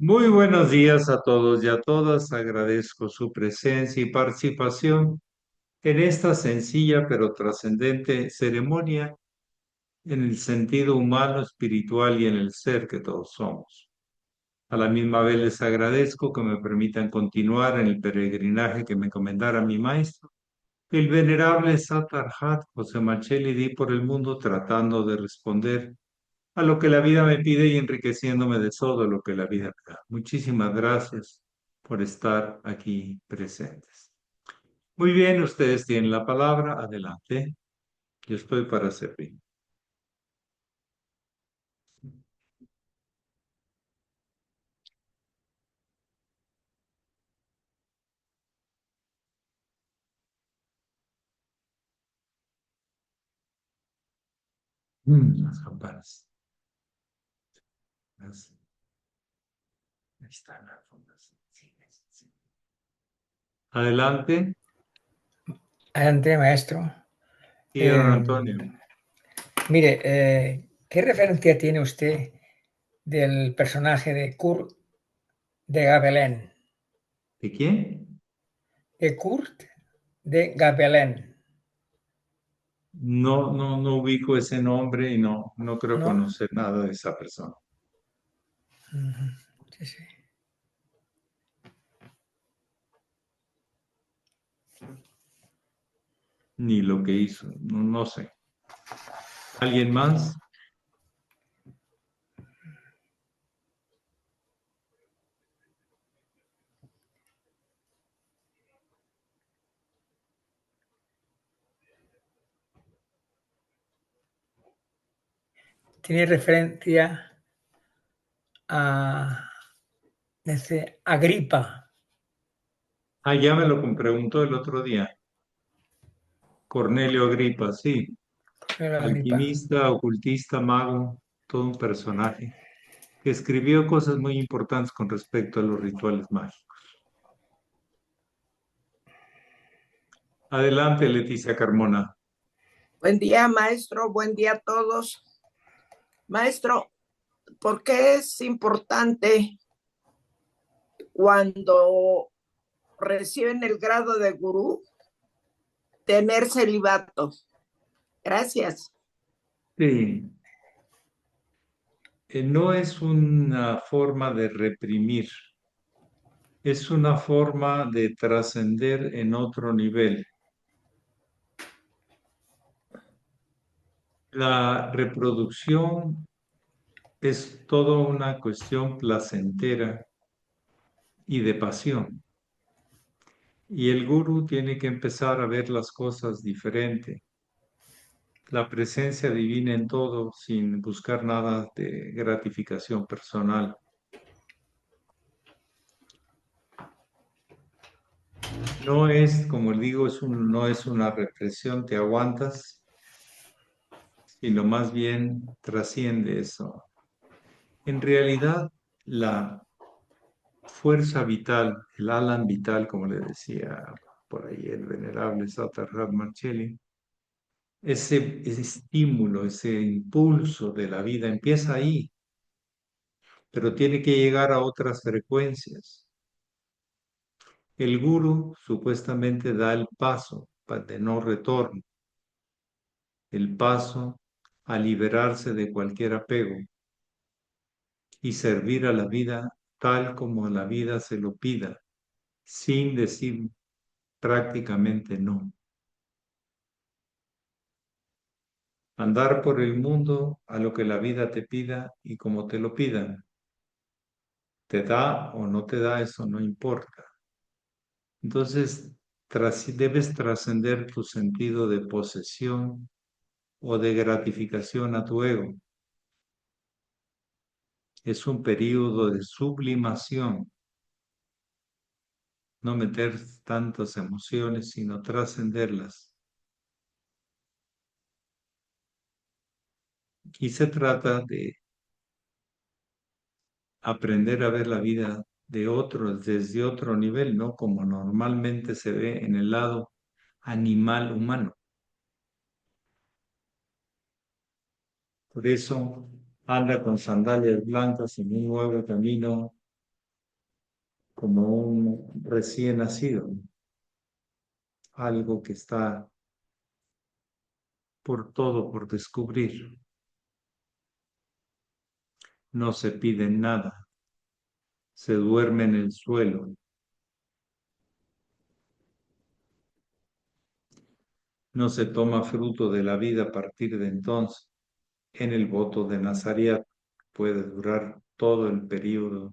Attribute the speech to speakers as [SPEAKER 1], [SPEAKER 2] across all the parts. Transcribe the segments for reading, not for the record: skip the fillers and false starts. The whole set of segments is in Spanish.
[SPEAKER 1] Muy buenos días a todos y a todas. Agradezco su presencia y participación en esta sencilla pero trascendente ceremonia en el sentido humano, espiritual y en el ser que todos somos. A la misma vez les agradezco que me permitan continuar en el peregrinaje que me encomendara mi maestro, el venerable Satarhat José Marcelli Di por el mundo, tratando de responder a lo que la vida me pide y enriqueciéndome de todo lo que la vida me da. Muchísimas gracias por estar aquí presentes. Muy bien, ustedes tienen la palabra. Adelante. Yo estoy para servir. Las campanas. Ahí están las fundas. Sí, sí, sí. Adelante.
[SPEAKER 2] Adelante, maestro.
[SPEAKER 1] Y don
[SPEAKER 2] Eh,
[SPEAKER 1] Antonio.
[SPEAKER 2] mire, ¿qué referencia tiene usted del personaje de Kurt de Gabelén?
[SPEAKER 1] ¿De quién?
[SPEAKER 2] De Kurt de Gabelén,
[SPEAKER 1] No ubico ese nombre y no creo
[SPEAKER 2] ¿no?
[SPEAKER 1] conocer nada de esa persona.
[SPEAKER 2] Sí, sí.
[SPEAKER 1] Ni lo que hizo. No sé. ¿Alguien más?
[SPEAKER 2] Tiene referencia a dice, Agripa.
[SPEAKER 1] Ah, ya me lo preguntó el otro día. Cornelio Agripa, sí.
[SPEAKER 2] Pero Agripa.
[SPEAKER 1] Alquimista, ocultista, mago, todo un personaje que escribió cosas muy importantes con respecto a los rituales mágicos. Adelante, Leticia Carmona.
[SPEAKER 3] Buen día, maestro. Buen día a todos. Maestro, ¿por qué es importante cuando reciben el grado de gurú tener celibato? Gracias.
[SPEAKER 1] Sí, no es una forma de reprimir, es una forma de trascender en otro nivel. La reproducción es toda una cuestión placentera y de pasión. Y el gurú tiene que empezar a ver las cosas diferente, la presencia divina en todo sin buscar nada de gratificación personal. No es, como digo, no es una represión, te aguantas, sino más bien trasciende eso. En realidad, la fuerza vital, el Alan vital, como le decía por ahí el venerable Satarrat Marcelli, ese estímulo, ese impulso de la vida empieza ahí, pero tiene que llegar a otras frecuencias. El guru supuestamente da el paso de no retorno, el paso a liberarse de cualquier apego y servir a la vida tal como la vida se lo pida, sin decir prácticamente no. Andar por el mundo a lo que la vida te pida y como te lo pidan. Te da o no te da, eso no importa. Entonces, debes trascender tu sentido de posesión o de gratificación a tu ego. Es un periodo de sublimación, no meter tantas emociones, sino trascenderlas. Y se trata de aprender a ver la vida de otros desde otro nivel, ¿no? Como normalmente se ve en el lado animal humano. Por eso anda con sandalias blancas en un nuevo camino como un recién nacido, algo que está por descubrir. No se pide nada, se duerme en el suelo. No se toma fruto de la vida a partir de entonces. En el voto de Nazaret puede durar todo el periodo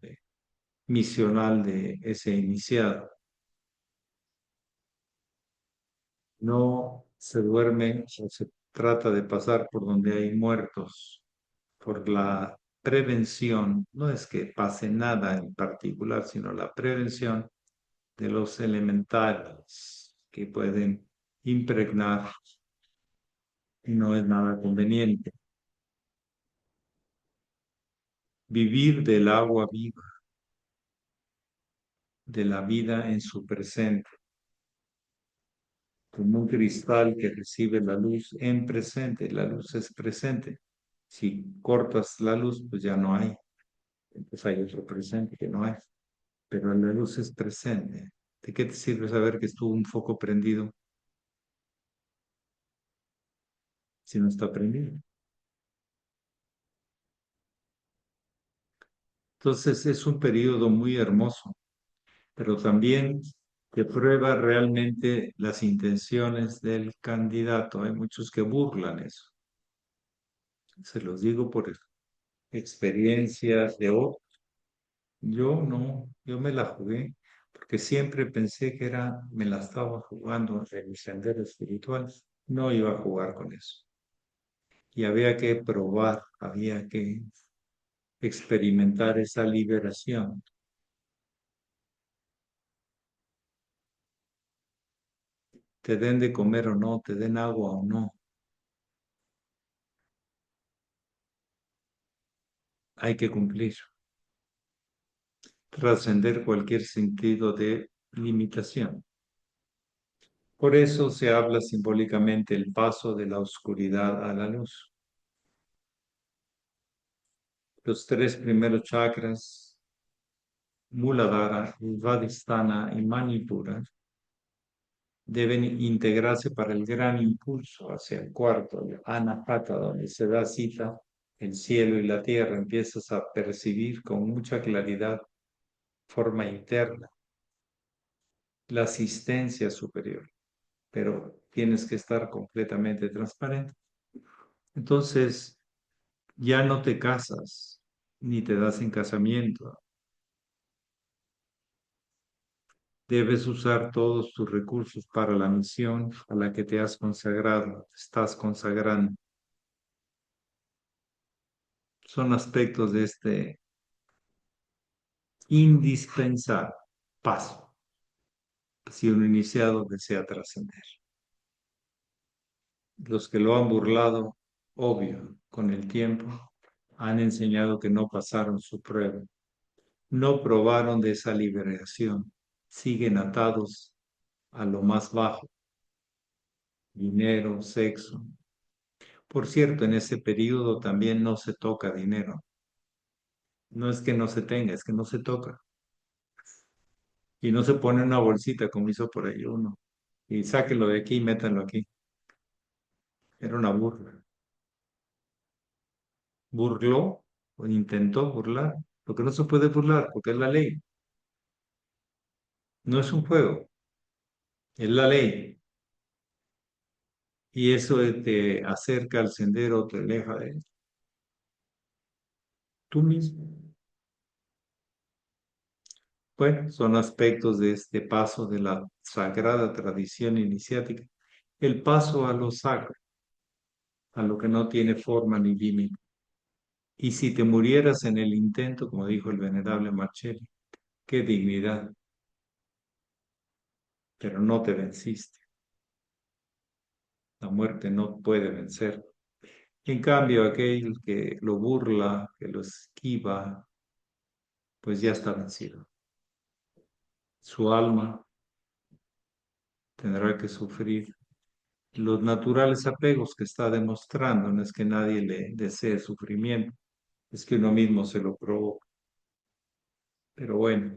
[SPEAKER 1] misional de ese iniciado. No se duerme o se trata de pasar por donde hay muertos, por la prevención. No es que pase nada en particular, sino la prevención de los elementales que pueden impregnar. No es nada conveniente. Vivir del agua viva, de la vida en su presente, como un cristal que recibe la luz en presente. La luz es presente. Si cortas la luz, pues ya no hay. Entonces hay otro presente que no hay. Pero la luz es presente. ¿De qué te sirve saber que estuvo un foco prendido si no está prendido? Entonces es un periodo muy hermoso, pero también que prueba realmente las intenciones del candidato. Hay muchos que burlan eso. Se los digo por experiencias de otros. Yo no, yo me la jugué, porque siempre pensé que me la estaba jugando en mi sendero espiritual. No iba a jugar con eso. Y había que probar, había que experimentar esa liberación. Te den de comer o no, te den agua o no. Hay que cumplir, trascender cualquier sentido de limitación. Por eso se habla simbólicamente el paso de la oscuridad a la luz. Los tres primeros chakras, Muladhara, Svadhisthana y Manipura, deben integrarse para el gran impulso hacia el cuarto, el Anahata, donde se da cita el cielo y la tierra. Empiezas a percibir con mucha claridad, forma interna, la asistencia superior, pero tienes que estar completamente transparente. Entonces, ya no te casas, ni te das en casamiento. Debes usar todos tus recursos para la misión a la que te has consagrado, estás consagrando. Son aspectos de este indispensable paso si un iniciado desea trascender. Los que lo han burlado, obvio, con el tiempo, han enseñado que no pasaron su prueba, no probaron de esa liberación, siguen atados a lo más bajo, dinero, sexo. Por cierto, en ese periodo también no se toca dinero. No es que no se tenga, es que no se toca. Y no se pone una bolsita como hizo por ahí uno. Y sáquenlo de aquí y métanlo aquí. Era una burla. Burló o intentó burlar. Lo que no se puede burlar porque es la ley. No es un juego, es la ley. Y eso te acerca al sendero, te aleja de él. Tú mismo. Bueno, son aspectos de este paso de la sagrada tradición iniciática. El paso a lo sacro, a lo que no tiene forma ni límite. Y si te murieras en el intento, como dijo el venerable Marcelli, qué dignidad, pero no te venciste. La muerte no puede vencer. En cambio, aquel que lo burla, que lo esquiva, pues ya está vencido. Su alma tendrá que sufrir los naturales apegos que está demostrando. No es que nadie le desee sufrimiento, es que uno mismo se lo provoca. Pero bueno,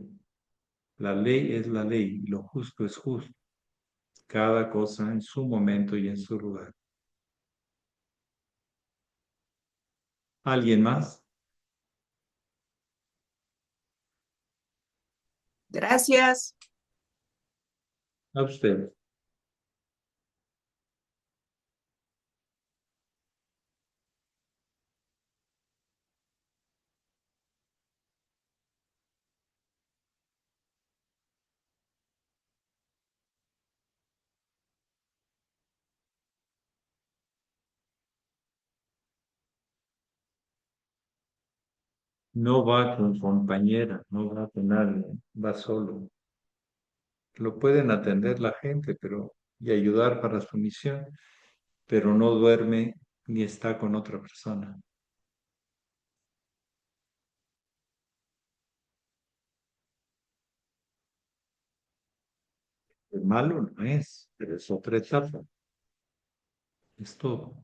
[SPEAKER 1] La ley es la ley y lo justo es justo. Cada cosa en su momento y en su lugar. ¿Alguien más?
[SPEAKER 3] Gracias.
[SPEAKER 1] A usted. No va con compañera, no va con nadie, va solo. Lo pueden atender la gente, pero y ayudar para su misión, pero no duerme ni está con otra persona. El malo no es, pero es otra etapa. Es todo.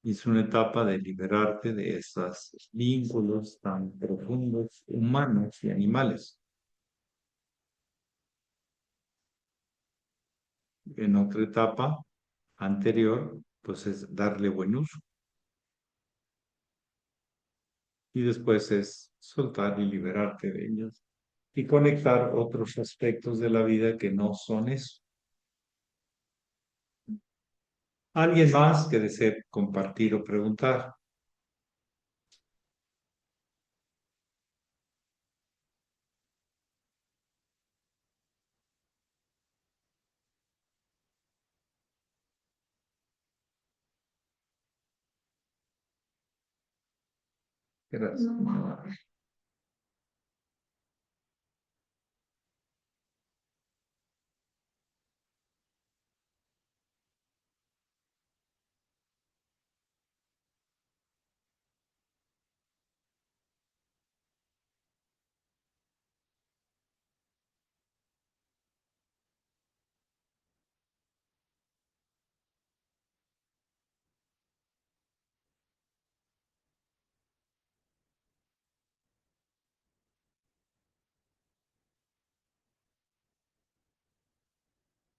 [SPEAKER 1] Y es una etapa de liberarte de esos vínculos tan profundos, humanos y animales. En otra etapa anterior, pues es darle buen uso. Y después es soltar y liberarte de ellos y conectar otros aspectos de la vida que no son eso. ¿Alguien más que desee compartir o preguntar? Gracias.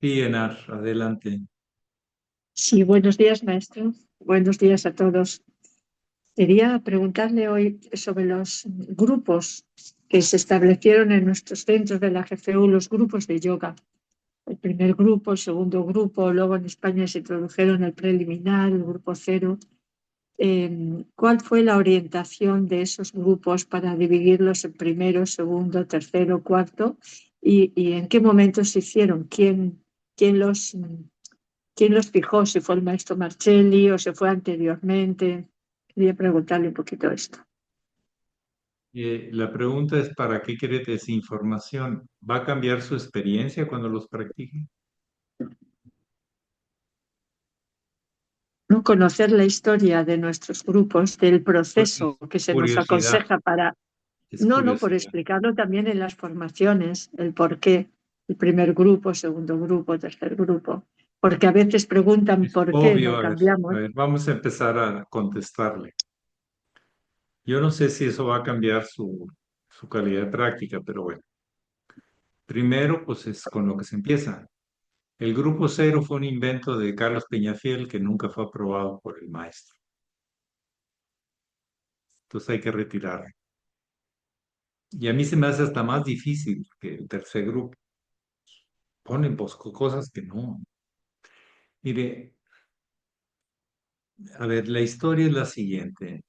[SPEAKER 1] Enar, adelante.
[SPEAKER 4] Sí, buenos días, maestro. Buenos días a todos. Quería preguntarle hoy sobre los grupos que se establecieron en nuestros centros de la GFU, los grupos de yoga. El primer grupo, el segundo grupo, luego en España se introdujeron el preliminar, el grupo cero. ¿Cuál fue la orientación de esos grupos para dividirlos en primero, segundo, tercero, cuarto? ¿Y en qué momento se hicieron? ¿Quién los fijó? ¿Si fue el maestro Marcelli o se fue anteriormente? Quería preguntarle un poquito esto.
[SPEAKER 1] La pregunta es, ¿para qué quiere esa información? ¿Va a cambiar su experiencia cuando los practique?
[SPEAKER 4] ¿No? Conocer la historia de nuestros grupos, del
[SPEAKER 1] Pues
[SPEAKER 4] proceso
[SPEAKER 1] es
[SPEAKER 4] que se nos
[SPEAKER 1] curiosidad,
[SPEAKER 4] aconseja para...
[SPEAKER 1] es
[SPEAKER 4] No, por
[SPEAKER 1] curiosidad.
[SPEAKER 4] explicarlo también en las formaciones, el por qué, el primer grupo, segundo grupo, tercer grupo. Porque a veces preguntan
[SPEAKER 1] Es
[SPEAKER 4] por qué
[SPEAKER 1] obvio,
[SPEAKER 4] no
[SPEAKER 1] a
[SPEAKER 4] cambiamos.
[SPEAKER 1] ver, vamos a empezar a contestarle. Yo no sé si eso va a cambiar su calidad de práctica, pero bueno. Primero, pues es con lo que se empieza. El grupo cero fue un invento de Carlos Peñafiel que nunca fue aprobado por el maestro. Entonces hay que retirarlo. Y a mí se me hace hasta más difícil que el tercer grupo. Ponen pues, cosas que no. Mire, a ver, la historia es la siguiente.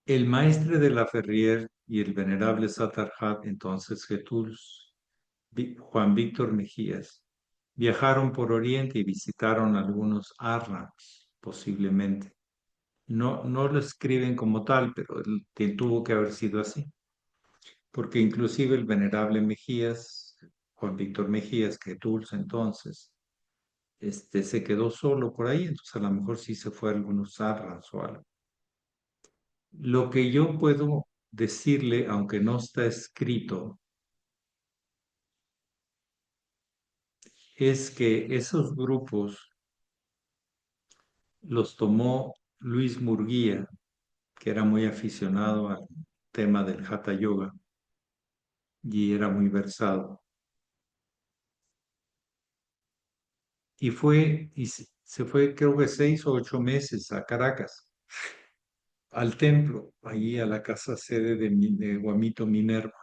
[SPEAKER 1] El maestre de la Ferrier y el venerable Satarhat, entonces Getúlio, Juan Víctor Mejías, viajaron por Oriente y visitaron algunos arrans, posiblemente. No, no lo escriben como tal, pero tuvo que haber sido así, porque inclusive el venerable Mejías, Juan Víctor Mejías, Getúlio entonces, se quedó solo por ahí, entonces a lo mejor sí se fue a algunos arrans o algo. Lo que yo puedo decirle, aunque no está escrito, es que esos grupos los tomó Luis Murguía, que era muy aficionado al tema del Hatha Yoga y era muy versado. Y se fue creo que 6 o 8 meses a Caracas, al templo, allí a la casa sede de Guamito Minerva.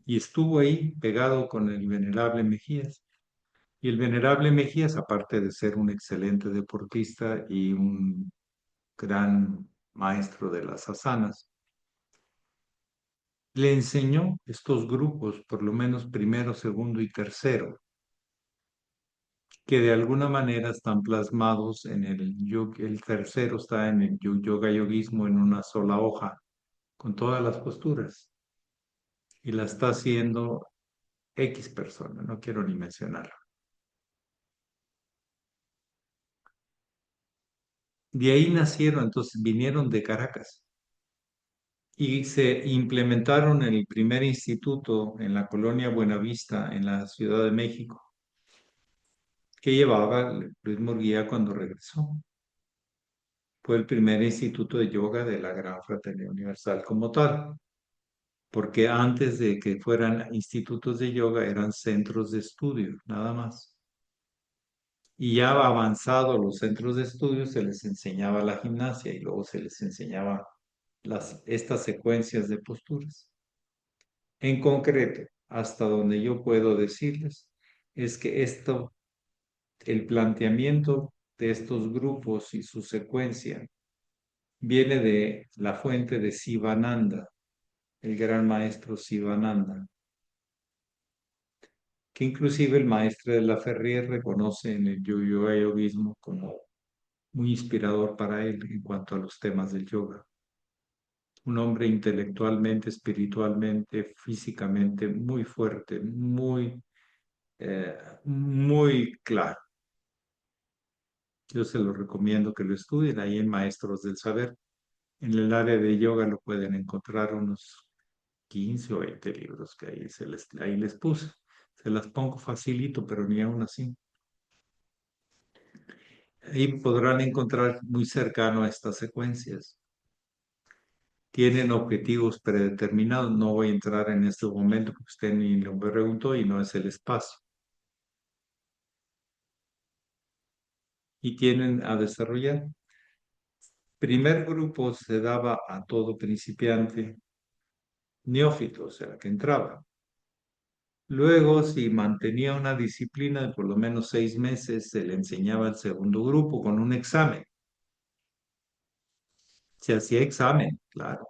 [SPEAKER 1] Y estuvo ahí pegado con el venerable Mejías. Y el venerable Mejías, aparte de ser un excelente deportista y un gran maestro de las asanas, le enseñó estos grupos, por lo menos primero, segundo y tercero, que de alguna manera están plasmados en el tercero está en el yoga yoguismo en una sola hoja, con todas las posturas. Y la está haciendo X persona, no quiero ni mencionarlo. De ahí nacieron, entonces vinieron de Caracas y se implementaron en el primer instituto en la colonia Buenavista, en la Ciudad de México, que llevaba Luis Murguía cuando regresó. Fue el primer instituto de yoga de la Gran Fraternidad Universal como tal, porque antes de que fueran institutos de yoga eran centros de estudio, nada más. Y ya avanzado los centros de estudio se les enseñaba la gimnasia y luego se les enseñaba estas secuencias de posturas. En concreto, hasta donde yo puedo decirles, es que el planteamiento de estos grupos y su secuencia viene de la fuente de Sivananda, el gran maestro Sivananda, que inclusive el maestro de la Ferrier reconoce en el yoga yoguismo como muy inspirador para él en cuanto a los temas del yoga. Un hombre intelectualmente, espiritualmente, físicamente muy fuerte, muy claro. Yo se lo recomiendo que lo estudien ahí en Maestros del Saber. En el área de yoga lo pueden encontrar unos 15 o 20 libros que ahí les puse. Se las pongo facilito, pero ni aún así. Ahí podrán encontrar muy cercano a estas secuencias. Tienen objetivos predeterminados. No voy a entrar en este momento porque usted ni lo preguntó y no es el espacio. Y tienen a desarrollar. Primer grupo se daba a todo principiante neófito, o sea, que entraba. Luego, si mantenía una disciplina de por lo menos 6 meses, se le enseñaba al segundo grupo con un examen. Se hacía examen, claro,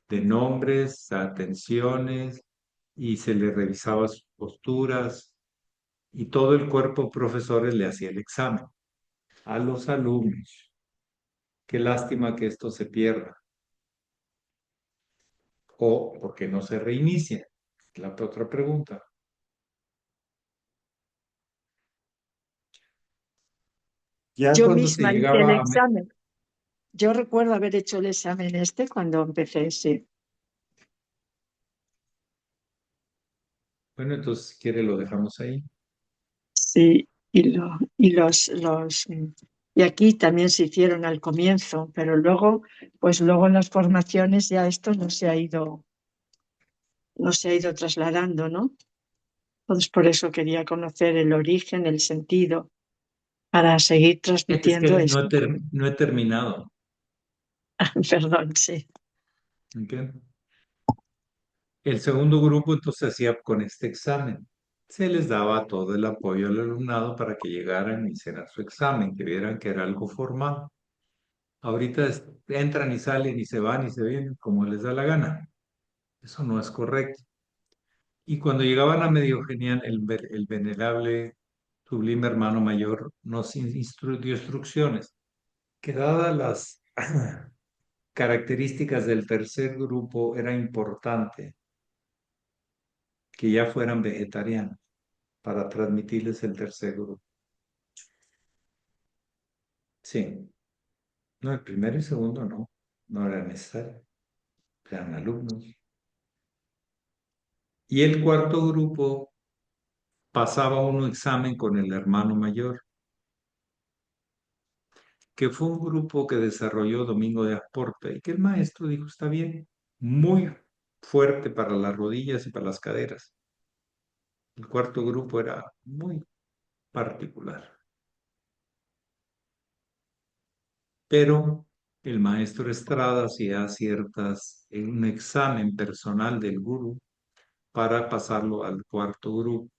[SPEAKER 1] de nombres, atenciones, y se le revisaba sus posturas, y todo el cuerpo de profesores le hacía el examen a los alumnos. Qué lástima que esto se pierda. O porque no se reinicia. La otra pregunta. Ya
[SPEAKER 4] Yo
[SPEAKER 1] cuando se
[SPEAKER 4] misma hice el
[SPEAKER 1] llegaba
[SPEAKER 4] examen. Yo recuerdo haber hecho el examen este cuando empecé, sí.
[SPEAKER 1] Bueno, entonces si quiere lo dejamos ahí.
[SPEAKER 4] Sí, y aquí también se hicieron al comienzo, pero luego, pues luego en las formaciones ya esto no se ha ido trasladando, ¿no? Entonces por eso quería conocer el origen, el sentido, para seguir
[SPEAKER 1] Es
[SPEAKER 4] transmitiendo
[SPEAKER 1] que no
[SPEAKER 4] esto.
[SPEAKER 1] no he terminado.
[SPEAKER 4] Perdón, sí.
[SPEAKER 1] ¿Ok? El segundo grupo entonces hacía con este examen. Se les daba todo el apoyo al alumnado para que llegaran y hicieran su examen, que vieran que era algo formal. Ahorita entran y salen y se van y se vienen como les da la gana. Eso no es correcto. Y cuando llegaban a Mediogenian, el venerable sublime hermano mayor nos dio instrucciones que dadas las características del tercer grupo, era importante que ya fueran vegetarianos para transmitirles el tercer grupo. Sí, no, el primero y segundo no era necesario, eran alumnos. Y el cuarto grupo pasaba un examen con el hermano mayor. que fue un grupo que desarrolló Domingo de Asporta y que el maestro dijo, está bien, muy fuerte para las rodillas y para las caderas. El cuarto grupo era muy particular. Pero el maestro Estrada hacía un examen personal del gurú para pasarlo al cuarto grupo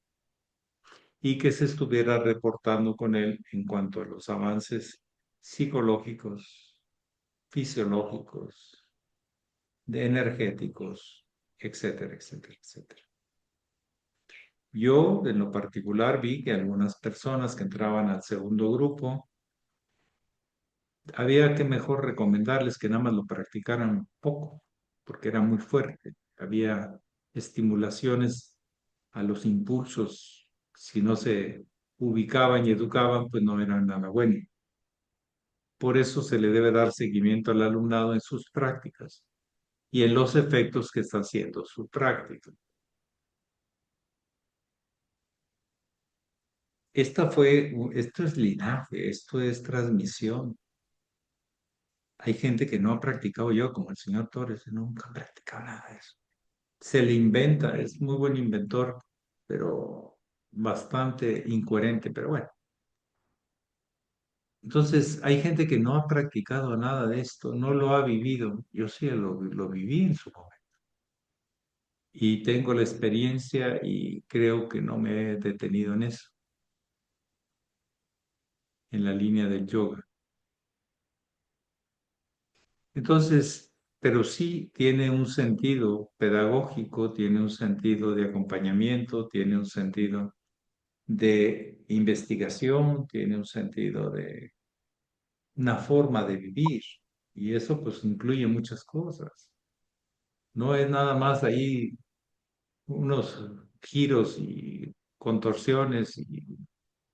[SPEAKER 1] y que se estuviera reportando con él en cuanto a los avances psicológicos, fisiológicos, energéticos, etcétera, etcétera, etcétera. Yo, en lo particular, vi que algunas personas que entraban al segundo grupo, había que mejor recomendarles que nada más lo practicaran poco, porque era muy fuerte. Había estimulaciones a los impulsos. Si no se ubicaban y educaban, pues no eran nada bueno. Por eso se le debe dar seguimiento al alumnado en sus prácticas y en los efectos que está haciendo su práctica. Esto es linaje, esto es transmisión. Hay gente que no ha practicado yo, como el señor Torres, nunca ha practicado nada de eso. Se le inventa, es muy buen inventor, pero bastante incoherente, pero bueno. Entonces, hay gente que no ha practicado nada de esto, no lo ha vivido. Yo sí lo viví en su momento. Y tengo la experiencia y creo que no me he detenido en eso, en la línea del yoga. Entonces, pero sí tiene un sentido pedagógico, tiene un sentido de acompañamiento, tiene un sentido de investigación, tiene un sentido de una forma de vivir. Y eso pues incluye muchas cosas. No es nada más ahí unos giros y contorsiones y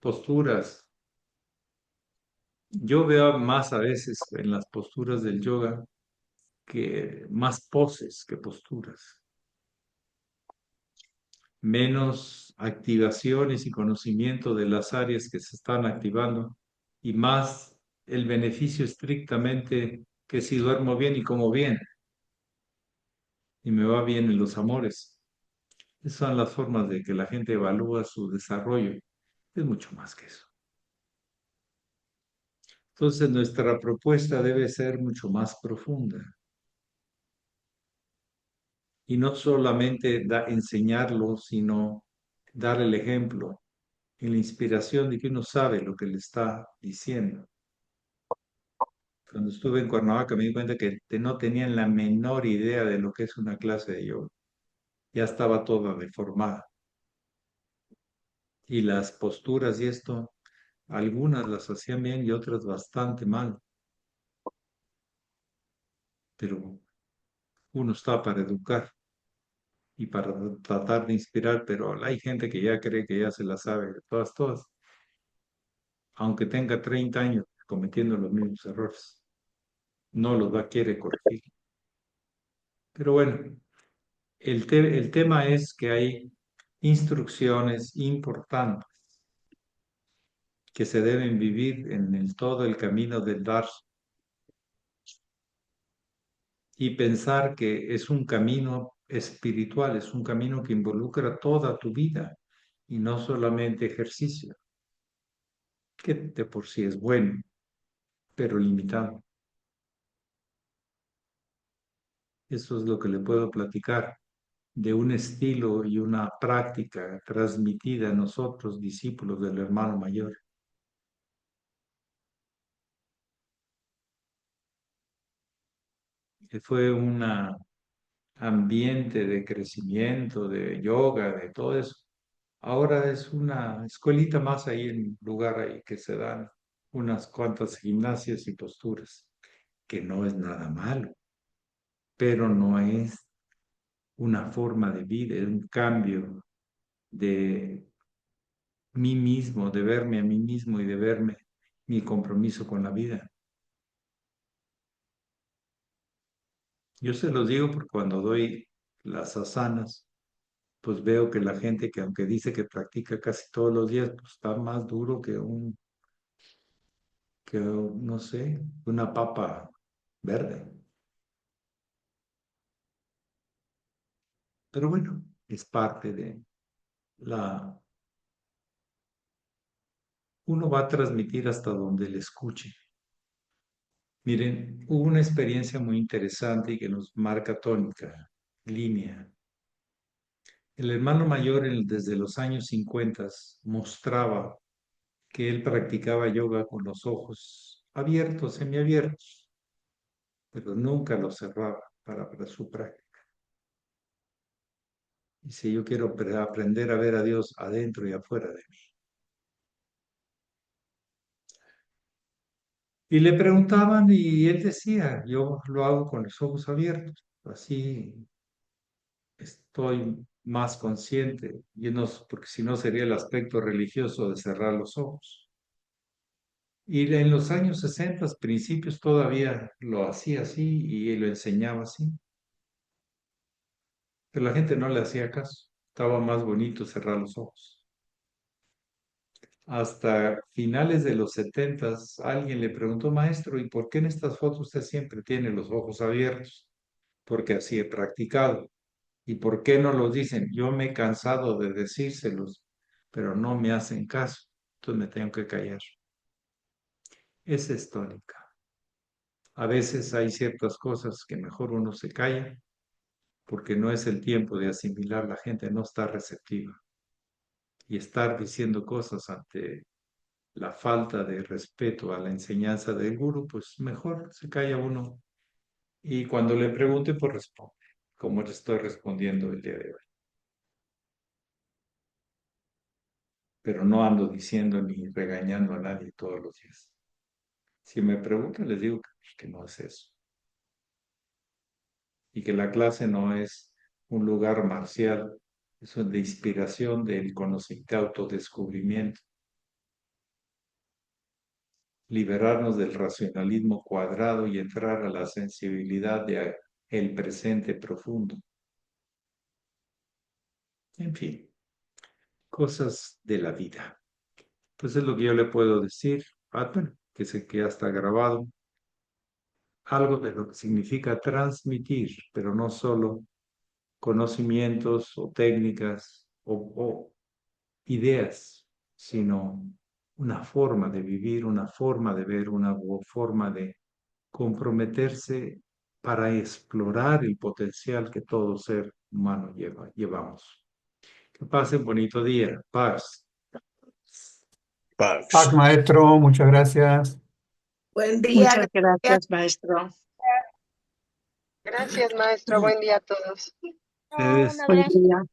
[SPEAKER 1] posturas. Yo veo más a veces en las posturas del yoga que más poses que posturas, menos activaciones y conocimiento de las áreas que se están activando y más el beneficio estrictamente que si duermo bien y como bien y me va bien en los amores. Esas son las formas de que la gente evalúa su desarrollo. Es mucho más que eso. Entonces nuestra propuesta debe ser mucho más profunda y no solamente enseñarlo, sino dar el ejemplo y la inspiración de que uno sabe lo que le está diciendo. Cuando estuve en Cuernavaca me di cuenta que no tenían la menor idea de lo que es una clase de yoga. Ya estaba toda deformada. Y las posturas y esto, algunas las hacían bien y otras bastante mal. Pero uno está para educar y para tratar de inspirar, pero hay gente que ya cree que ya se la sabe, todas, todas, aunque tenga 30 años cometiendo los mismos errores. No los quiere corregir. Pero bueno, el tema es que hay instrucciones importantes que se deben vivir en todo el camino del dar y pensar que es un camino espiritual, es un camino que involucra toda tu vida y no solamente ejercicio, que de por sí es bueno, pero limitado. Eso es lo que le puedo platicar de un estilo y una práctica transmitida a nosotros, discípulos del hermano mayor. Que fue un ambiente de crecimiento, de yoga, de todo eso. Ahora es una escuelita más ahí en un lugar ahí que se dan unas cuantas gimnasias y posturas, que no es nada malo, pero no es una forma de vida, es un cambio de mí mismo, de verme a mí mismo y de verme mi compromiso con la vida. Yo se los digo porque cuando doy las asanas, pues veo que la gente que aunque dice que practica casi todos los días, pues está más duro que que, no sé, una papa verde. Pero bueno, es parte de la... Uno va a transmitir hasta donde le escuche. Miren, hubo una experiencia muy interesante y que nos marca tónica, línea. El hermano mayor desde los años 50 mostraba que él practicaba yoga con los ojos abiertos, semiabiertos, pero nunca los cerraba para su práctica. Y si yo quiero aprender a ver a Dios adentro y afuera de mí. Y le preguntaban y él decía, yo lo hago con los ojos abiertos, así estoy más consciente, porque si no sería el aspecto religioso de cerrar los ojos. Y en los años 60, principios, todavía lo hacía así y lo enseñaba así. Pero la gente no le hacía caso. Estaba más bonito cerrar los ojos. Hasta finales de los 70, alguien le preguntó, maestro, ¿y por qué en estas fotos usted siempre tiene los ojos abiertos? Porque así he practicado. ¿Y por qué no los dicen? Yo me he cansado de decírselos, pero no me hacen caso. Entonces me tengo que callar. Esa es tónica. A veces hay ciertas cosas que mejor uno se calla porque no es el tiempo de asimilar, la gente no está receptiva. Y estar diciendo cosas ante la falta de respeto a la enseñanza del gurú, pues mejor se calla uno. Y cuando le pregunte, pues responde, como le estoy respondiendo el día de hoy. Pero no ando diciendo ni regañando a nadie todos los días. Si me preguntan, les digo que no es eso. Y que la clase no es un lugar marcial, es de inspiración del conocimiento, autodescubrimiento. Liberarnos del racionalismo cuadrado y entrar a la sensibilidad del presente profundo. En fin, cosas de la vida. Pues es lo que yo le puedo decir. Bueno, que sé que ya está grabado. Algo de lo que significa transmitir, pero no solo conocimientos o técnicas o ideas, sino una forma de vivir, una forma de ver, una forma de comprometerse para explorar el potencial que todo ser humano llevamos. Que pasen bonito día. Paz.
[SPEAKER 5] Paz, maestro, muchas gracias.
[SPEAKER 3] Buen día.
[SPEAKER 4] Muchas gracias, maestro.
[SPEAKER 6] Gracias, maestro. Buen día a todos.
[SPEAKER 1] Ustedes.
[SPEAKER 4] Buen día.